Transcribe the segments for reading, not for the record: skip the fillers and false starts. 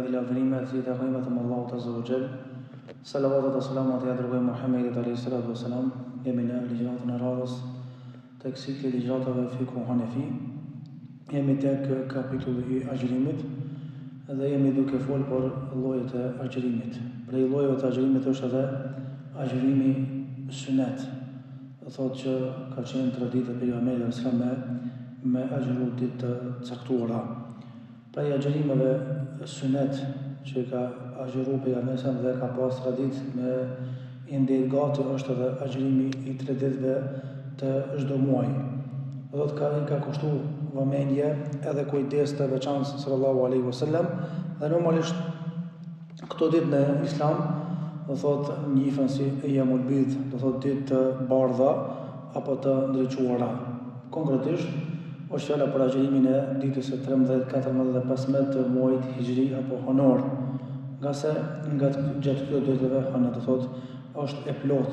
dhe lavdërimet i takojnë vetëm Allahut Azza wa Jall. Salavatet e selamat ja dërgojmë Muhammedit alayhi salatu wassalam. Jemi në ligjëratën e radhës tek cikli ligjëratave fiqh hanefi. Jemi tek kapitulli i agjërimit dhe jemi duke folur për llojet e agjërimit. Prej llojeve të agjërimit është edhe agjërimi sunet. Do thotë që ka qenë traditë e pejgamberit sallallahu me agjëru ditë të caktuara. Prej agjërimeve sunet që ka agjëru pejgamberi dhe ka pas traditë me indel gati është edhe agjërimi i 3 ditëve të çdo muaji. Do të ka kushtu vëmendje edhe kujdes të veçantë sallallahu alaihi wasallam dhe normalisht këto ditë në Islam do thotë njihen si yamul bid, do thotë ditë të bardha apo të ndriçuara. Konkretisht është fjala për agjërimin e ditës së 13, 14 dhe 15 të muajit hijri apo honor. Nga se nga gjatë këtyre ditëve hëna do thotë është e plot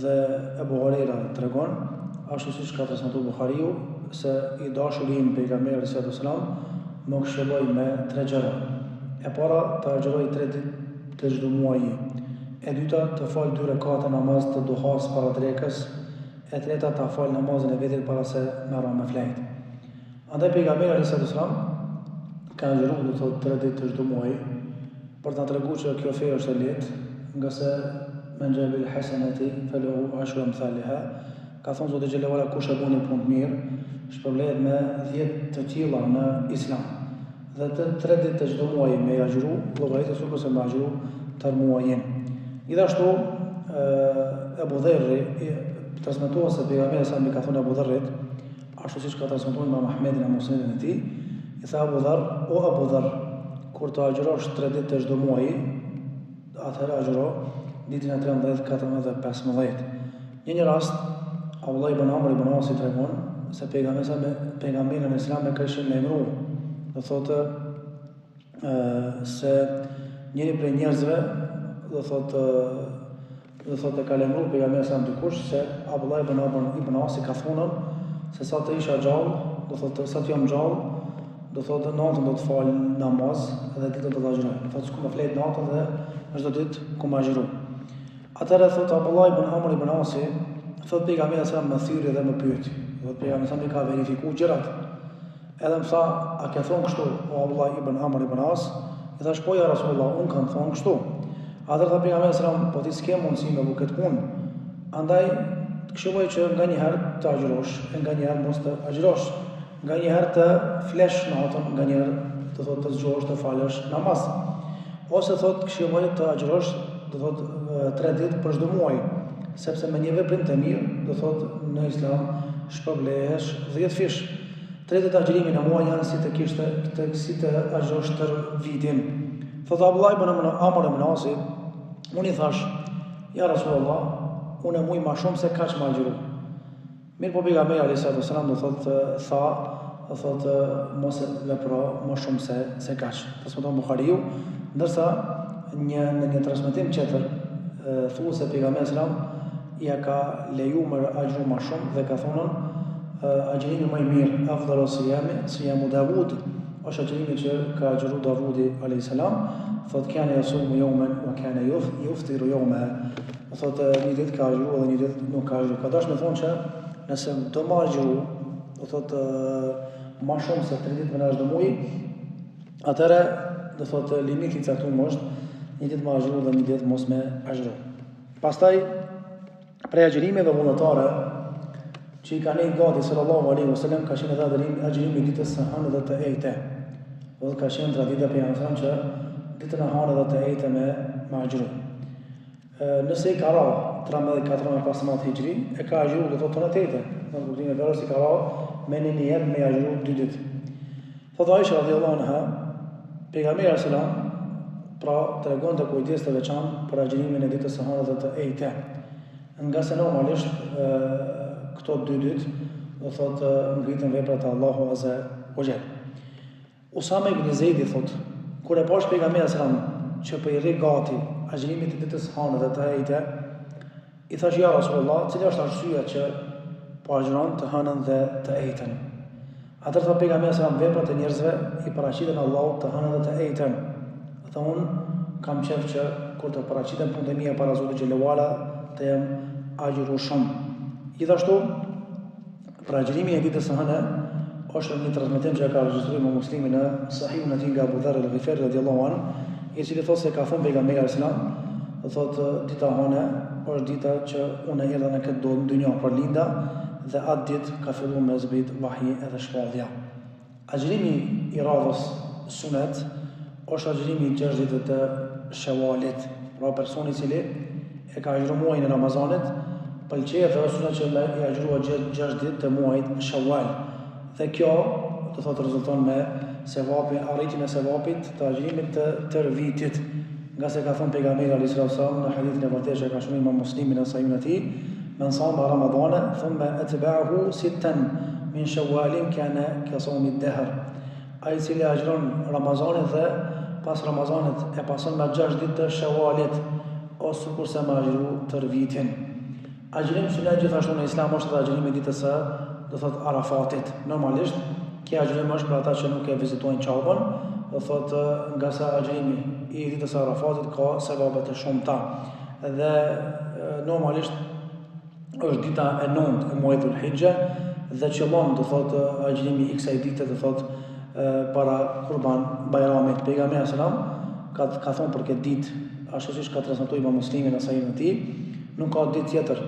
dhe Abu Huraira tregon ashtu siç ka transmetuar Buhariu se i dashuri i pejgamberit sallallahu alaihi wasallam më këshilloi me 3 gjëra. E para të agjëroj 3 ditë të çdo muaji. E dyta të fal 2 rekate namaz të duhas para drekës. E treta të fal namazin e vetit para se merra me flejt. Andaj pejgamberi sallallahu alaihi wasallam ka agjëruar do thotë 3 ditë të çdo muaji për ta treguar se kjo fe është e lehtë, nga se men jabil hasanati falahu ashru amsalha. Ka thonë Zoti xhelalu ala kush e bën një punë të mirë, shpërblet me 10 të tilla në Islam. Dhe të 3 ditë të çdo muaji me agjëru, llogaritë sikur se me agjëru tër muajin. Gjithashtu Abu Dharri transmetuar se pejgamberi sa më ka thonë Abu Dharrit, ashtu siç ka transmetuar Imam Ahmedi në musnedin e tij, i tha Abu Dharr, o Abu Dharr, kur të agjërosh 3 ditë të çdo muaji, atëherë agjëro ditën e 13, 14 dhe 15. Në një rast Abdullah ibn Amr ibn As i tregon se pejgamberi në Islam e ka emëruar, do thotë se njëri prej njerëzve do thotë ka lëmruar pejgamberi sa dikush se Abdullah ibn Amr ibn As ka thonë se sa të isha gjallë, do thotë sa të jam gjallë, do thotë natën do të fal namaz dhe ditën do të agjëroj. Do thotë s'ku më flet natën dhe çdo ditë ku më agjëroj. Atëherë thotë Abdullah ibn Amr ibn As, thotë pejgamberi sa më thyrë dhe më pyet. Thotë pejgamberi sa më ka verifikuar gjërat. Edhe më tha, a ke thonë kështu, o Abdullah ibn Amr ibn As? I thash, po ja Rasulullah, unë kam thonë kështu. Atëherë tha pejgamberi sallallahu, po ti s'ke mundësi me bu këtë punë. Andaj të këshilloj që nga një herë të agjërosh, nga një herë mos të agjërosh, nga një herë të flesh natën, nga një herë të thotë të zgjohesh të falësh namaz. Ose thotë këshilloj të agjërosh, do thotë 3 ditë për çdo muaj, sepse me një veprim të mirë, do thotë në Islam shpërblehesh 10 fish. 3 ditë agjërimi në muaj janë si të agjërosh tër vitin. Thotë Abdullah ibn Amr ibn As, unë i thash, ja Rasulullah, unë e muj ma shumë se kaq më agjëru. Mirë po pejgamberi alayhi sallam do thotë mos e vepro më shumë se kaq. Transmeton Buhariu, ndërsa në një transmetim tjetër thuhet se pejgamberi sallam ja ka lejuar më agjëru më shumë dhe ka thonë agjërimi më i mirë, afdalu siyamu Davud, është agjërimi që ka agjëru Davudi alayhis salam, thotë kana yasumu yawman wa kana yuftiru yawman. Thotë një ditë ka agjëru dhe një ditë nuk ka agjëru. Ka dashur të thonë që nëse do më agjëru, do thotë më shumë se 3 ditë në çdo muaj, atëherë do thotë limiti i caktuar është një ditë më agjëru dhe një ditë mos më agjëru. Pastaj prej agjërimeve vullnetare që i ka nejtë gati sallallahu alaihi wasallam ka qenë edhe agjërimi ditës së hënë dhe të ejte. Do të ka qenë tradita pejgamberit që ditën e hënë dhe të ejte me agjëru. Nëse i ka ra 13, 14, 15 hijri, e ka agjëru do thotë të ejte. Në kuptimin e verës i ka ra me një niyyet me agjëru 2 ditë. Thotë Aisha radhiyallahu anha, pejgamberi sallallahu pra tregonte kujdes të veçantë për agjërimin e ditës së hënë dhe të ejte. Nga se normalisht këto 2 ditë do thotë ngritën veprat e Allahu Azza wa Jall. Usame ibn Zeidi thotë, kur e pash pejgamberin sallallahu që po i rri gati agjërimit të ditës së hënë dhe të ejte, i thash ja Rasulullah, cila është arsyeja që po agjëron të hënën dhe të ejten? Atëherë tha pejgamberi sa veprat e njerëzve i paraqiten Allahut të hënën dhe të ejtën. Tha unë kam qef që kur të paraqiten punët e mia para Zotit xhelalu ala të jem agjërueshëm. Gjithashtu, për agjërimin e ditës së hënë është një transmetim që ka regjistruar Imam Muslimi në Sahihun e tij nga Abu Dharr al-Ghifari radhiyallahu anhu, i cili thotë se ka thënë pejgamberi sallallahu alajhi wasallam, thotë dita hënë është dita që unë erdha në këtë botë në dynjë për linda dhe atë ditë ka filluar me zbrit vahi edhe shpallja. Agjërimi i radhës sunet është agjërimi i 6 ditëve të Shawalit. Pra personi i cili e ka agjëruar muajin e Ramazanit, pëlqejë dhe është sunet që me i agjërua 6 ditë të muajit Shawal. Dhe kjo do thotë rezulton me sevapin, arritjen e sevapit të agjërimit të tërë vitit. Nga se ka thënë pejgamberi alayhis salam në hadithin e vërtetë që ka shkruar Imam Muslimi në Sahihun e tij, men sama Ramadana thumma atba'ahu sittan min Shawwalin kana ka sawmi ad-dahr. Ai i cili agjëron Ramazanin dhe pas Ramazanit e pason me 6 ditë të Shawalit, ose kurse me agjëru tërë vitin. Agjërimi sunet gjithashtu në Islam është agjërimi ditës së do thot Arafatit. Normalisht kjo agjërim është për ata që nuk e vizitojnë Qabën, do thot nga sa agjërimi i ditës së Arafatit ka sevape të shumta. Dhe normalisht është dita e 9 e muajit Dhul Hijja dhe qëllon do thot agjërimi i kësaj dite do thot para Kurban Bayramit. Pejgamberi sallam ka thonë për këtë ditë, ashtu siç ka transmetuar Imam Muslimi në Sahihun e tij, nuk ka ditë tjetër,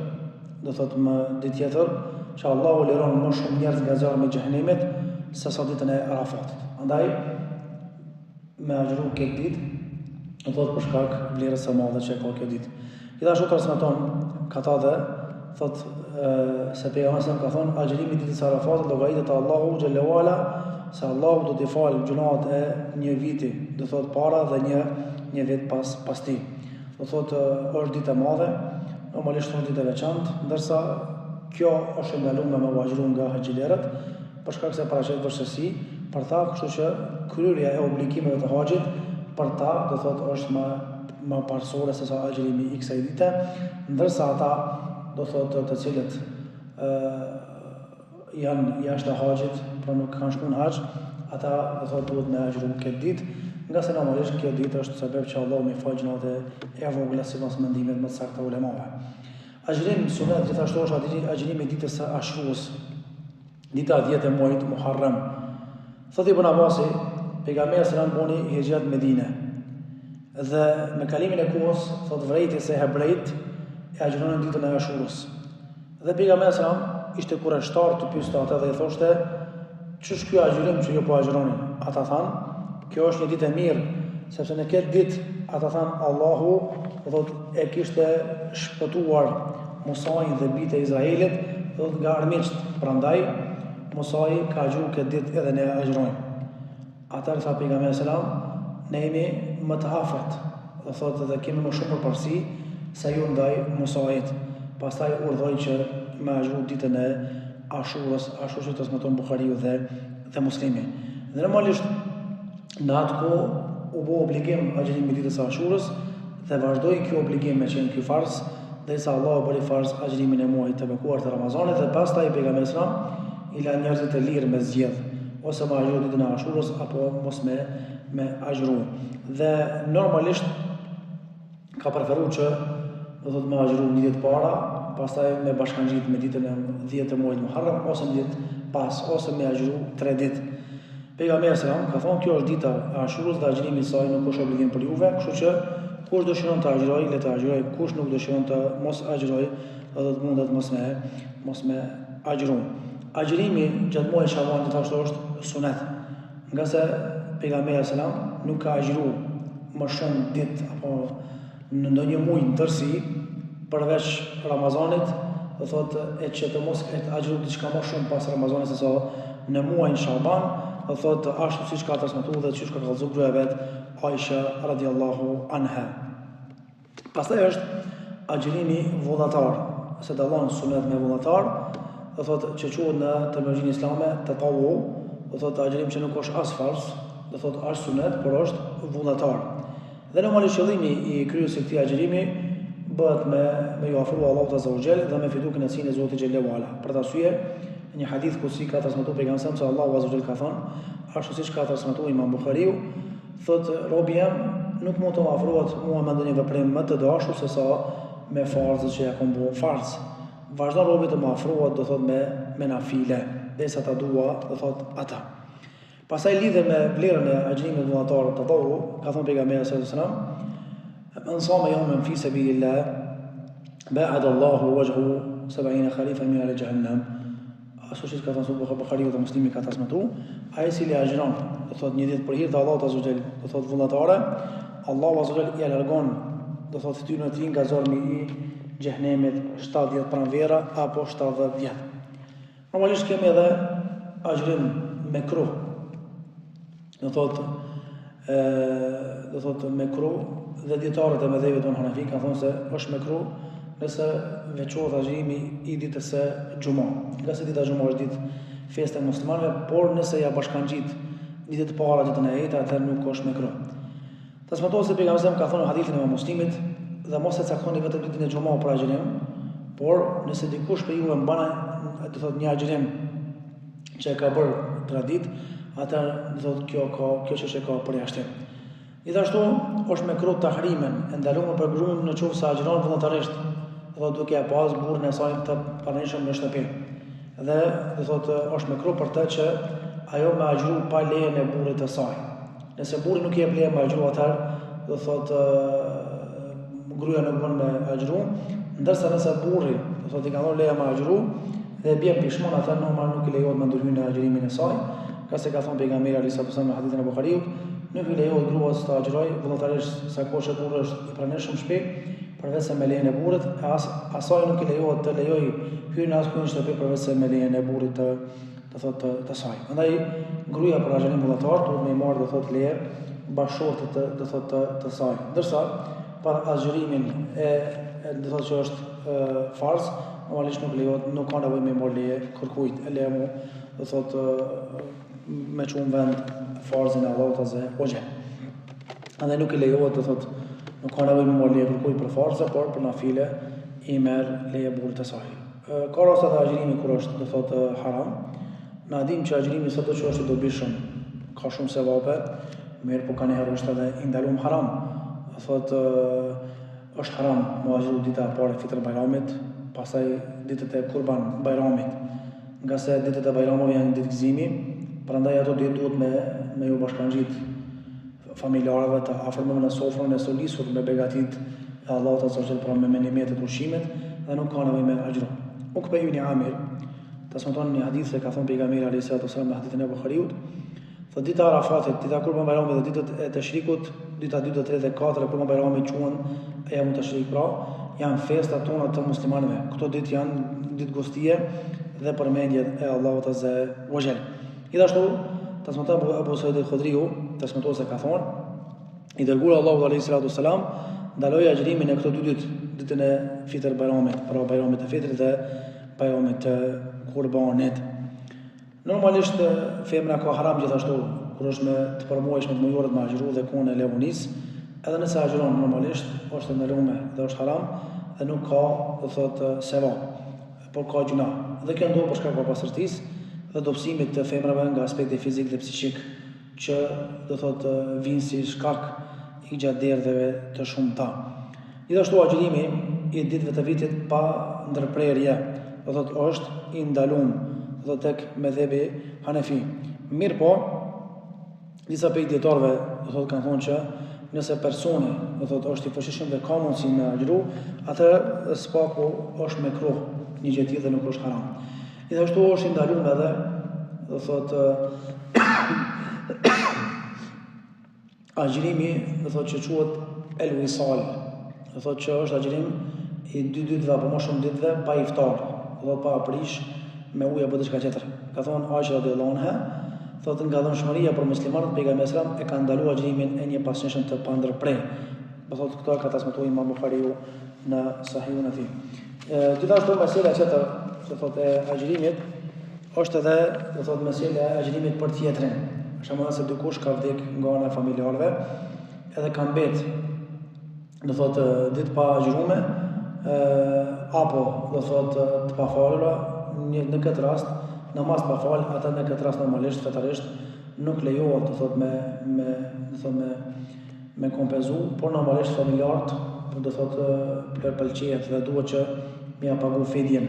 do thot më ditë tjetër që Allahu liron më shumë njerëz nga zjarri i xhenemit se sa ditën e Arafatit. Andaj me agjëru këtë ditë, do thot për shkak vlerës së madhe që ka kjo ditë. Gjithashtu transmeton Katade thot se pejgamberi ka thonë agjërimi ditës së Arafatit llogaritet te Allahu xhelalu ala se Allahu do t'i falë gjunat e një viti, do thot para dhe një vit pas tij. Do thot është ditë e madhe, normalisht është ditë e veçantë, ndërsa kjo është ndaluar me agjëru nga haxhilerët për shkak se paraqet vështirësi për ta, kështu që kryerja e obligimeve të haxhit për ta do thot është më parsore se sa agjërimi i kësaj dite, ndërsa ata do thot të cilët janë jashtë haxhit, pra nuk kanë shkuar në haxh, ata do thot duhet me agjëru këtë ditë, nga se normalisht kjo ditë është sebeb që Allahu më fal gjunat e vogla sipas mendimeve më të sakta ulemave. Agjërimi sunet gjithashtu është agjërimi ditës së Ashrus, dita 10 e muajit Muharram. Thotë Ibn Abbasi, pejgamberi sallallahu alajhi wasallam boni hijrat në Medinë. Dhe me kalimin e kohës, thotë vrejti se hebrejt e agjëronin ditën e Ashrus. Dhe pejgamberi sallallahu alajhi wasallam ishte kurreshtar të pyeste ata dhe i thoshte, "Ç'është ky agjërim që ju po agjëroni?" Ata thanë, "Kjo është një ditë e mirë, sepse në këtë ditë ata thanë Allahu thotë e kishte shpëtuar Musajin dhe bitë e Izraelit thotë nga armiqt, prandaj Musaji ka agjëruar këtë ditë edhe ne agjërojmë." Atëherë tha pejgamberi sallallahu alajhi wasallam, "Ne jemi më të afërt, do thotë dhe kemi më shumë përparësi se ju ndaj Musajit." Pastaj urdhoi që me agjëru ditën e Ashurës, ashtu që transmeton Buhariu dhe Muslimi. Dhe normalisht në atë kohë u bë obligim agjërimi i ditës së Ashurës dhe vazhdoi kjo obligim me qenë ky farz, derisa Allahu bëri farz agjërimin e muajit të bekuar të Ramazanit dhe pastaj pejgamberi sallallahu alajhi wasallam i la njerëzit të lirë me zgjedh, ose me agjëru ditën e Ashurës apo mos me agjëru. Dhe normalisht ka preferuar që do thotë me agjëru një ditë para, pastaj me bashkangjit me ditën e 10 të muajit Muharram ose një ditë pas, ose me agjëru 3 ditë. Pejgamberi sallallahu ka thonë, kjo është dita e Ashurës dhe agjërimi i saj nuk është obligim për juve, kështu që kush dëshiron të agjërojë, le të agjërojë, kush nuk dëshiron të mos agjërojë, do të mundet mos me agjëru. Agjërimi gjatë muajit Shawal gjithashtu është sunet, nga se pejgamberi sallallahu nuk ka agjëru më shumë ditë apo në ndonjë muaj në tërësi përveç Ramazanit, do thotë e që të mos ketë agjëru diçka më shumë pas Ramazanit se sa në muajin Shaban, do thotë ashtu siç ka transmetuar dhe siç ka kallëzuar gruaja vet Aisha radhiyallahu anha. Pastaj është agjërimi vullnetar, se dallon sunet me vullnetar, do thotë që quhet në terminologjinë islame tatawu, do thotë agjërim që nuk është as farz, do thotë as sunet, por është vullnetar. Dhe normalisht qëllimi i kryerjes së këtij agjërimi bëhet me ju afrua Allahut azza wa jall dhe me fitu kënaqësinë e Zotit xhelalu ala. Për të arsye, një hadith kutsi ka transmetuar pejgamberi se Allahu azza wa jalla ka thënë, ashtu siç ka transmetuar Imam Buhariu, thotë robi jam nuk mund të më afrohet mua me ndonjë veprim më të dashur se sa me farzët që ja kam bërë farz. Vazhdon robi të më afrohet, do thotë me nafile, derisa ta dua, do thotë ata. Pastaj lidhe me vlerën e agjërimit vullnetar të tadawwu, ka thënë pejgamberi sallallahu alajhi wasallam, man sama yawman fi sabilillah ba'ada Allahu wajhu 70 khalifa min al-jahannam. Ashtu si ka thënë Buhariu dhe Muslimi ka transmetuar, ai i cili agjiron, do thotë një ditë për hir të Allahut azza wa jall, do thotë vullnetare, Allahu azza wa jall ia largon, do thotë fytyrën e tij nga zormi i xhehenemit 70 pranvera apo 70 vjet. Normalisht kemi edhe agjërim me kruh. Do thotë me kruh dhe dietarët e mëdhëve tonë Hanafi kanë thënë se është me kruh nëse veçohet agjërimi i ditës së Xhumë. Nga se dita Xhumë është ditë feste e muslimanëve, por nëse ja bashkangjit ditët e para ditën e njëjtë, atëherë nuk është me kruh. Transmetohet se pejgamberi ka thënë në hadithin e Muslimit, dhe mos e caktoni vetëm ditën e Xhumë për agjërim, por nëse dikush për juve mban, do thotë një agjërim që e ka bërë tradit, atëherë do thotë kjo çështje ka përjashtim. Gjithashtu është me kruh tahrimen, e ndaluar për gruan në qoftë se agjiron vullnetarisht, do thotë duke ja pas burrin e saj të pranishëm në shtëpi. Dhe do thotë është me kruh për të që ajo me agjëru pa lejen e burrit të saj. Nëse burri nuk i jep leje me agjëru, atëherë do thotë gruaja nuk bën me agjëru, ndërsa nëse burri do thotë i ka dhënë leje me agjëru dhe bie pishmon, atëherë normal nuk i lejohet me ndërhyrë në agjërimin e saj, ka se ka thënë pejgamberi alayhi salatu wasallam në hadithin e Buhariut, nuk i lejohet gruas të agjëroj vullnetarisht sa kohë që burri është i pranishëm shtëpi, përveç se me lejen e burrit, asaj nuk i lejohet të lejoj hyrjen e askujt në shtëpi përveç se me lejen e burrit të saj. Prandaj gruaja për agjërim vullnetar duhet me marrë do thotë leje bashkëshortit do thotë të saj. Ndërsa për agjërimin do thotë që është farz, normalisht nuk lejohet, nuk ka nevojë me marrë leje kërkujt. E leje do thotë me çun vend farzin e Allahut azza wa jall. Andaj nuk i lejohet, do thotë nuk ka nevojë me marrë leje kërkujt për farze, por për nafile i merr leje burrit të saj. Ka raste të agjërimit kur është do thotë haram. Na dim që agjërimi sado që është i dobishëm ka shumë sevape, mirë po ka njëherë është edhe i ndaluar haram. Thotë është haram me agjëru dita e parë e Fitr Bajramit, pastaj ditët e Kurban Bajramit. Nga se ditët e Bajramit janë ditë gëzimi, prandaj ato duhet me ju bashkangjit familjarëve të afërmëve në sofrën e solisur me begatit e Allahut azza wa jall pra me menimetet ushqimet dhe nuk ka nevojë me agjëru. Ukbe ibn Amir transmeton një hadith se ka thënë pejgamberi alayhi salatu wasallam në hadithin e Buhariut, thotë dita e Arafatit, dita e Kurban Bajramit dhe ditët e Tashrikut, dita 2, 3 dhe 4 e Kurban Bajramit quhen Ayam Tashrik, pra janë festat tona të muslimanëve. Këto ditë janë ditë gostie dhe përmendje e Allahut azza wa jall. Gjithashtu transmeton Abu Sa'id al-Khudriu, transmeton se ka thonë i dërguar Allahu alayhi salatu wasalam ndaloi agjërimin e këto dy ditë, ditën e Fitr Bajramit, pra Bajramit e Fitrit dhe Bajramit të Kurbanit. Normalisht femra ka haram gjithashtu kur është me të përmuajshme të mujorët me agjëru dhe kohën e levonis, edhe nëse agjëron normalisht është ndaluar dhe është haram dhe nuk ka do thotë sevap, por ka gjuna. Dhe kjo ndodh për shkak të pastërtisë dhe dobësimit të femrave nga aspekti fizik dhe psiqik që do thotë vinë si shkak i gjatë derdhjeve të shumta. Gjithashtu agjërimi i ditëve të vitit pa ndërprerje do thotë është i ndaluar do tek medhebi Hanefi. Mirë po, disa prej dietarëve do thotë kanë thonë që nëse personi do thotë është i fuqishëm dhe ka mundësi me agjëru, atëherë spaku është me kruh, një gjë tjetër nuk është haram. Gjithashtu është i ndaluar edhe do thotë agjërimi do thotë që quhet el-wisal, do thotë që është agjërim i 2 ditëve apo më shumë ditëve pa iftar, do thotë pa aprish me ujë apo diçka tjetër. Ka thonë Aisha radhiyallahu anha, thotë nga dhunshmëria për muslimanët pejgamberi sallallahu alajhi wasallam e ka ndaluar agjërimin e një pasnjëshëm të pandërprer. Do thotë këto ka transmetuar Imam Buhariu në Sahihun e tij. Gjithashtu mesela tjetër, do thotë e agjërimit është edhe do thotë mesela e agjërimit për tjetrin. Për shembull, nëse dikush ka vdek nga ana e familjarëve, edhe ka mbet do thotë ditë pa agjëruar, apo do thotë të pafalura, në këtë rast namaz pa fal, atë në këtë rast normalisht fetarisht nuk lejohet të thot me kompenzu, por normalisht familjarët do thot pëlqejet dhe duhet që me ia pagu fidjen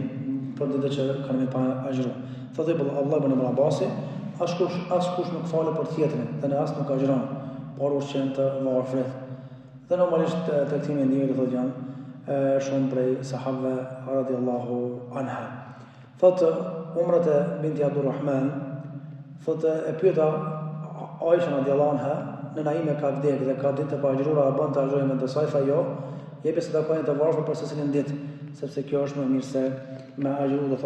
për ditët që kanë me pa agjëru. Thotë Allah ibn Abbasi, askush nuk falet për tjetrin, dhe në as nuk agjëron, por ushqen të varfrit. Dhe normalisht të këtij mendimi do thotë janë shumë prej sahabëve radhiyallahu anha. Thotë Umrat e binti Abdurrahman, thotë e pyeta Aisha radhiyallahu anha, nëna ime ka vdekur dhe ka ditë të paagjëruara, a bën të agjërojë me të saj? Tha jo, jepi sadakën të varfër për secilin ditë, sepse kjo është më mirë se me agjëru do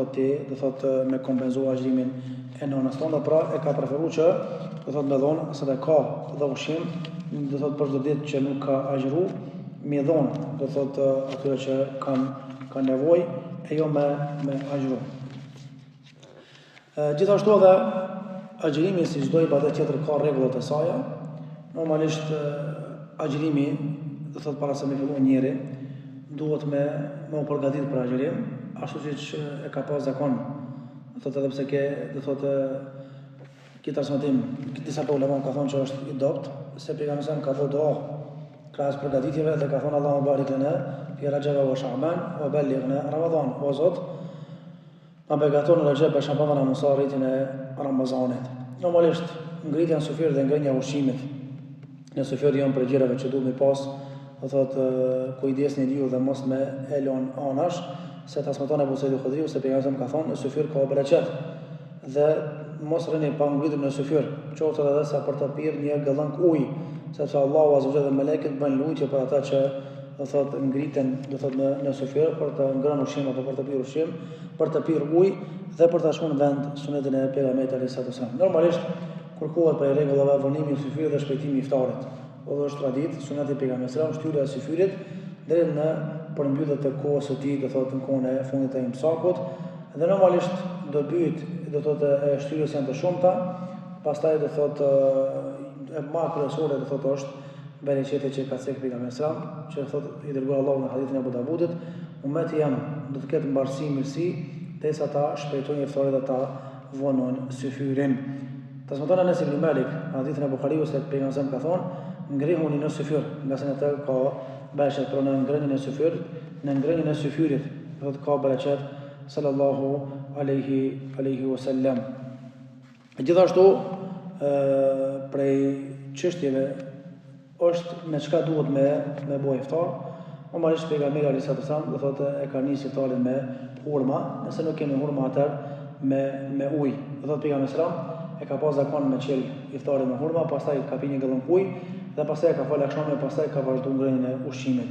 thotë me kompenzu agjërimin e nënës tonë, pra e ka preferuar që do thotë me dhon sadaka dhe ushqim, do thotë për çdo ditë që nuk ka agjëru, me dhon do thotë atyre që kanë nevojë e jo me agjëru. Gjithashtu edhe agjërimi si çdo ibadet tjetër ka rregullat e saj. Normalisht agjërimi do thotë para se me filluar njëri duhet me u përgatitur për agjërim, ashtu siç e ka pas zakon. Do thotë edhe pse ke do thotë këtë transmetim, disa ulema ka thonë që është i dopt, se pejgamberi ka thënë doa krahas përgatitjeve dhe ka thonë Allahu barik lana fi Rajab wa Sha'ban wa ballighna Ramadan. O Zot, na begaton në Rajab e Sha'ban në mos arritjen e Ramazanit. Normalisht ngritja në sufir dhe ngrenja ushqimit në sufir janë për gjërave që duhet me pas, do thotë kujdesni diu dhe mos me elon anash, se transmeton Abu Sa'id al-Khudri se pejgamberi ka thonë në sufir ka bereqet dhe mos rrini pa ngritur në sufir, qoftë edhe sa për të pirë një gëllënk ujë, sepse Allahu azza wa jalla dhe melekët bëjnë lutje për ata që do thotë ngriten do thotë në sufir për të ngrënë ushqim apo për të pirë ushqim, për të pirë ujë dhe për ta shkuar në vend sunetin e pejgamberit alayhis salam. Normalisht kërkohet për rregullave vonimi i syfirit dhe shpejtimi i iftarit. Dhe është traditë suneti i pejgamberit sallallahu alajhi wasallam shtyrja e syfirit deri në përmbylljet e kohës së tij, do thotë në kohën e fundit të imsakut. Dhe normalisht do byt do thotë e shtyrjes janë të shumta, pastaj do thotë e më kryesore do thotë është bereqeti që ka thënë pejgamberi sallallahu alajhi wasallam, që thotë i dërguar Allahu në hadithin e Abu Davudit, ummeti jam do të ketë mbarësi mirësi derisa ta shpejtojnë iftarin dhe ta vonojnë syfirin. Transmeton Anas ibn Malik në hadithin e Buhariut se pejgamberi ka thonë, ngrihuni në syfir, nga se në të ka bereqet, pro në ngrënien e syfirit, do të ka bereqet sallallahu alaihi wasallam. Gjithashtu prej çështjeve është me çka duhet me bëj iftar. Normalisht pejgamberi alayhis salam do thotë e ka nisë iftarin me hurma, nëse nuk kemi hurma atëherë me ujë. Do thotë pejgamberi sallam e ka pas zakon me qel iftarin me hurma, pastaj ka pi një gëllënk ujë dhe pastaj ka fal akşamën, pastaj ka vazhduar ngrënien e ushqimit.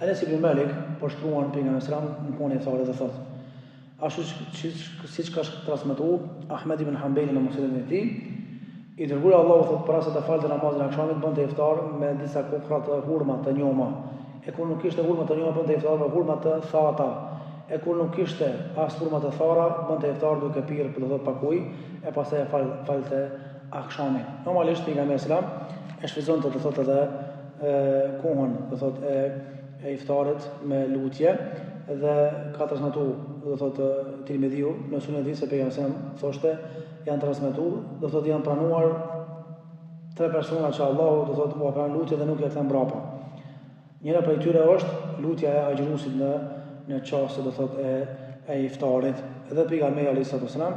Anas ibn Malik po shkruan pejgamberi sallam në kohën e iftarit dhe thotë ashtu siç ka transmetuar Ahmed ibn Hanbali në Musnedin e tij, i dërguar Allahu thotë para se të falte namazin e akşamit bënte iftar me disa kokra të hurma të njoma. E kur nuk kishte hurma të njoma bënte iftar me hurma të thata. E kur nuk kishte as hurma të thara bënte iftar duke pirë do thotë pak ujë e pastaj falte akşamin. Normalisht pejgamberi sallam e shfrytëzonte do thotë edhe kohën do thotë e iftarit me lutje dhe ka transmetuar do thotë Tirmidhiu në sunetin se pejgamberi thoshte janë transmetuar do thotë janë pranuar 3 persona që Allahu do thotë u pranon lutje dhe nuk ja kthen mbrapa. Njëra prej tyre është lutja e agjëruesit në çast do thotë e iftarit. Dhe pejgamberi alayhis salam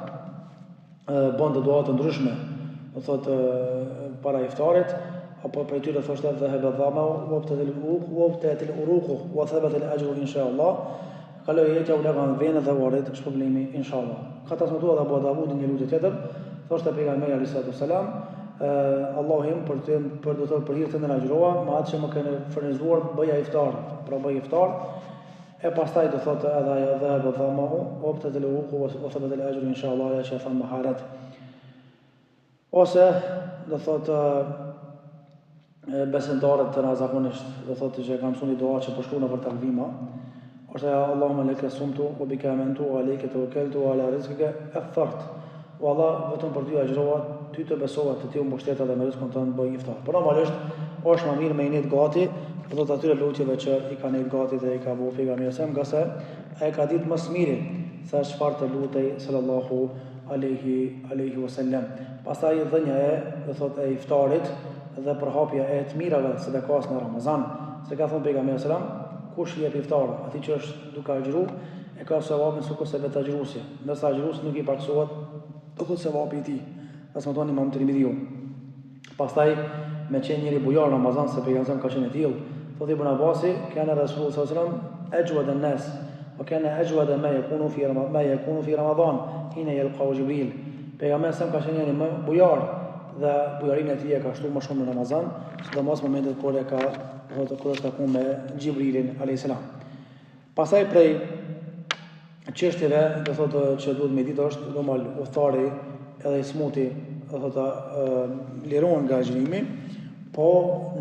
bën dua të ndryshme do thotë para iftarit, apo prej tyre thoshte dhahaba dhama wa abtatil uruq wa thabata al ajru inshallah. Kaloi jetja u lagan vene dhe u arrit shpërblimi inshallah. Ka transmetuar Abu Davudi një lutje tjetër, thoshte pejgamberi alayhis salam Allahim për do thotë për hir të ndër agjërova, me atë që më kanë furnizuar bëja iftar, pra bëj iftar. E pastaj do thotë edhe ajo dhahaba dhama wa abtatil uruq wa thabata al ajru inshallah, ja shafan maharat. Ose do thotë besimtarët të zakonisht do thotë që kanë mësuar dua që po shkruan për takvima, ose Allahumma laka sumtu wa bika amantu wa alayka tawakkaltu wa ala rizqika athart. Wallah vetëm për ty agjërova, ty të besova, të ti u mbështeta dhe me rrezikun tënd bëj iftar. Por normalisht është më mirë me një gati, do thotë atyre lutjeve që i kanë një gati dhe i ka bëu pejgamberi sa nga se ai ka ditë më së miri sa çfarë të lutej sallallahu alaihi wasallam. Pastaj dhënia do thot e iftarit dhe përhapja e të mirave sadakas në Ramazan. Se ka thënë pejgamberi sallallahu alaihi wasallam, kush i jep iftar, atij që është duke agjëruar, e ka sevapin sikur se vetë agjëruesi. Ndërsa agjëruesi nuk i paksohet do thot sevapi i tij. Transmeton Imam Tirmidhiu. Pastaj me qenë njëri bujar në Ramazan, se pejgamberi ka qenë i tillë, thotë Ibn Abbasi, kana Rasulullah sallallahu alaihi wasallam ajwad an-nas, wa kana ajwad ma yakunu fi Ramadan, hina yalqa Jibril. Pejgamberi sa ka qenë njëri më bujar dhe bujarinë e tij ka shtuar më shumë në Ramazan, sidomos momentet kur e ka thotë kur është takuar me Xhibrilin alayhis salam. Pastaj prej çështjeve do thotë që duhet me ditë është normal udhtari edhe i smuti do thotë lirohen nga agjërimi, po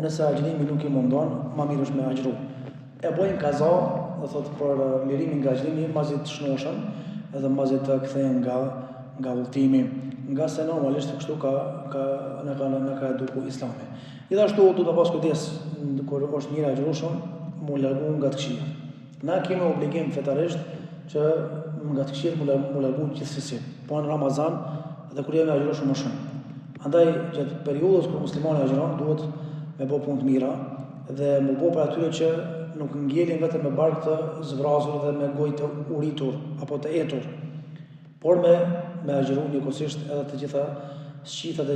nëse agjërimi nuk i mundon, më mirë është me agjëru. E bojnë kaza, do thotë për lirimin nga agjërimi, mbasi të shnoshën, edhe mbasi të kthehen nga udhtimi, nga se normalisht kështu në ka eduku Islami. Gjithashtu duhet të pas kujdes kur është njëri agjërueshëm, mu largu nga të këqija. Na kemi obligim fetarisht që nga të këqijat mu largu gjithsesi, po në Ramazan dhe kur jemi agjërueshëm më shumë. Andaj gjatë periudhës kur muslimani agjëron duhet me bë punë të mira dhe mu bë për atyre që nuk ngjelin vetëm me bark të zvrasur dhe me gojë të uritur apo të etur, por me agjëru njëkohësisht edhe të gjitha shqisat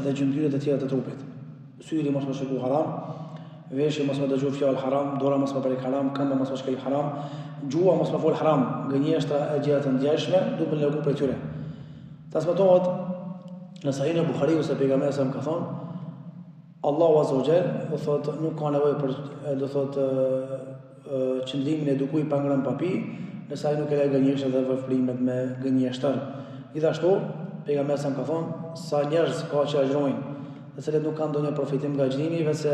dhe gjymtyret e tjera të trupit. Syri mos më shku haram, veshje mos më dëgju fjalë haram, dora mos më prek haram, këmbë mos më shkel haram, gjua mos më fol haram, gënjeshtra e gjëra të ndjeshme duhet me largu prej tyre. Transmetohet në Sahih e Buhariu se pejgamberi sa më ka thonë, Allahu Azza wa Jall do thotë nuk ka nevojë për do thotë qëndrimin e edukuj pa ngrënë papi, nëse ai nuk e lë gënjeshtra dhe veprimet me gënjeshtër. Gjithashtu pejgamberi sa më ka thonë, sa njerëz ka që agjërojnë, të cilët nuk kanë ndonjë përfitim nga agjërimi, veçse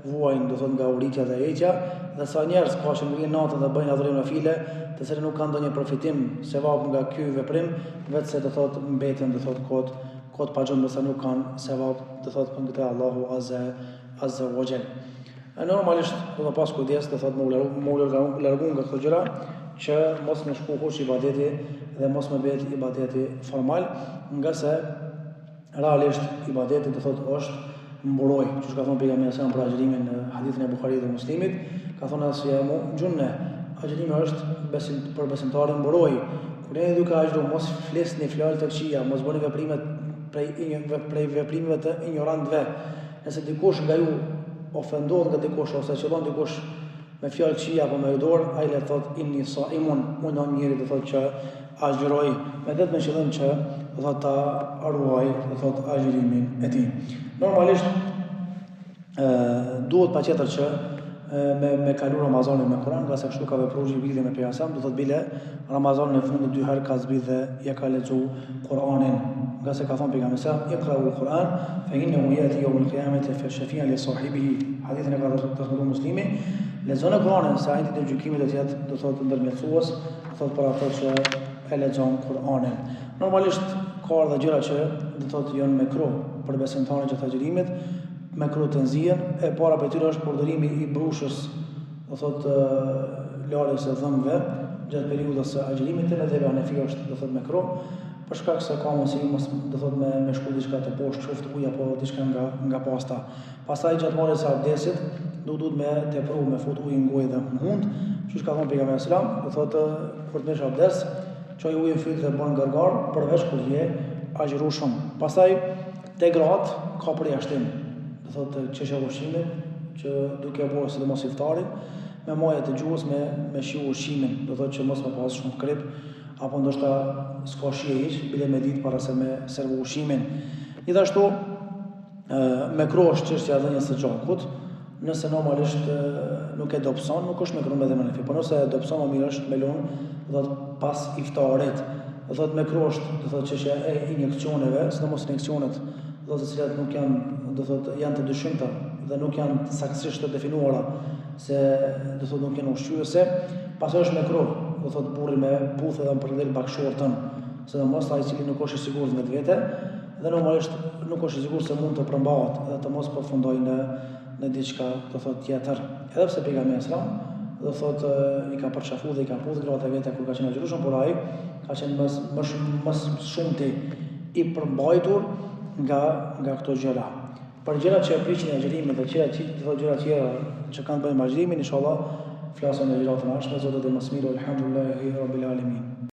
vuajnë do thotë nga uritja dhe ecja, dhe sa njerëz ka që ngrihen natën dhe bëjnë adhurim nafile, të cilët nuk kanë ndonjë përfitim sevap nga ky veprim, veçse do thotë mbeten do thotë kot pa gjë, nëse nuk kanë sevap do thotë për këtë Allahu Azza wa Jall. Normalisht do të pas kujdes do thotë mu largu nga këto gjëra që mos më shku kush ibadeti dhe mos më bëhet ibadeti formal, nga se realisht ibadeti do thotë është mburoj, që ka thonë pejgamberi sa për agjërimin në hadithin e Buhariut dhe Muslimit, ka thonë asiamu gjunne, agjërimi është për besimtarin mburoj. Kur jeni duke agjëruar, mos flisni fjalë të këqija, mos bëni veprimet prej veprimeve të ignorantëve. Nëse dikush nga ju ofendohet nga dikush ose qëllon dikush me fjalë këqija apo me dorë, ai le thotë inni saimun, unë jam njëri do thotë që agjëroj, me vetëm qëllim që do thotë ta ruaj do thotë agjërimin e tij. Normalisht duhet patjetër që me kalu Ramazanin me Kur'an, nga se kështu ka vepruar Xhibrili me pejgamberin, do thotë bile Ramazanin e fundit 2 herë ka zbrit dhe ja ka lexuar Kur'anin, nga se ka thënë pejgamberi sa iqra'u al-Qur'an fa innahu yati yawm al-qiyamati shafi'an li sahibihi. Hadithin e ka transmetuar Muslimi. Lexoni Kur'anin se ai ditë gjykimit do të jetë do thotë ndërmjetësues, do thotë për ato që e lexon Kur'anin. Normalisht ka edhe gjëra që do thotë janë mekruh për besimtarin gjatë agjërimit, mekruh të nzihen, e para për tyre është përdorimi i brushës, do thotë larjes së dhëmbëve gjatë periudhës së agjërimit, edhe Hanefi është do thotë mekruh, për shkak se ka mundësi mos do thotë me shku diçka të poshtë, qoftë ujë apo diçka nga pasta. Pastaj gjatë marrjes së abdesit duhet me tepru me fut ujë në gojë dhe në hund, siç ka thënë pejgamberi sallallahu alajhi wasallam, do thotë kur të merresh abdes, çoj ujin fyt dhe bën gargar përveç kur je agjërueshëm. Pastaj te gratë ka përjashtim, do thotë çështja e ushqimit, që duke bërë sidomos iftarin, me majë të gjuhës me shiu ushqimin, do thotë që mos më pas shumë krip, apo ndoshta s'ka shije hiç, bile me ditë para se me servu ushqimin. Gjithashtu mekruh është çështja e dhënies së gjakut. Nëse normalisht nuk e dobson, nuk është mekruh me dhënien e fjalë. Po nëse e dobson, më mirë është me lënë, do thotë pas iftarit. Do thotë mekruh është, do thotë çështja e injeksioneve, sidomos injeksionet, do thotë të cilat nuk janë, do thotë janë të dyshimta dhe nuk janë saktësisht të definuara se do thotë nuk janë ushqyese. Pastaj është mekruh, do thotë burri me puthë dhe përdel bakshortën, sidomos ai i cili nuk është i sigurt me vetë dhe normalisht nuk është i sigurt se mund të përmbahet dhe të mos përfundojë në diçka do thotë tjetër. Edhe pse pejgamberi sallallahu do thotë i ka përçafuar dhe i ka pudhur gratë vetë kur ka qenë agjërueshëm, por ai ka qenë më shumti i përmbajtur nga këto gjëra. Për gjërat që e priqin e agjërimit dhe gjëra tjera që kanë të bëjnë me agjërimin, inshallah flasim në gjërat e ardhshme, Zoti do të mos mirë, alhamdulillahi rabbil alamin.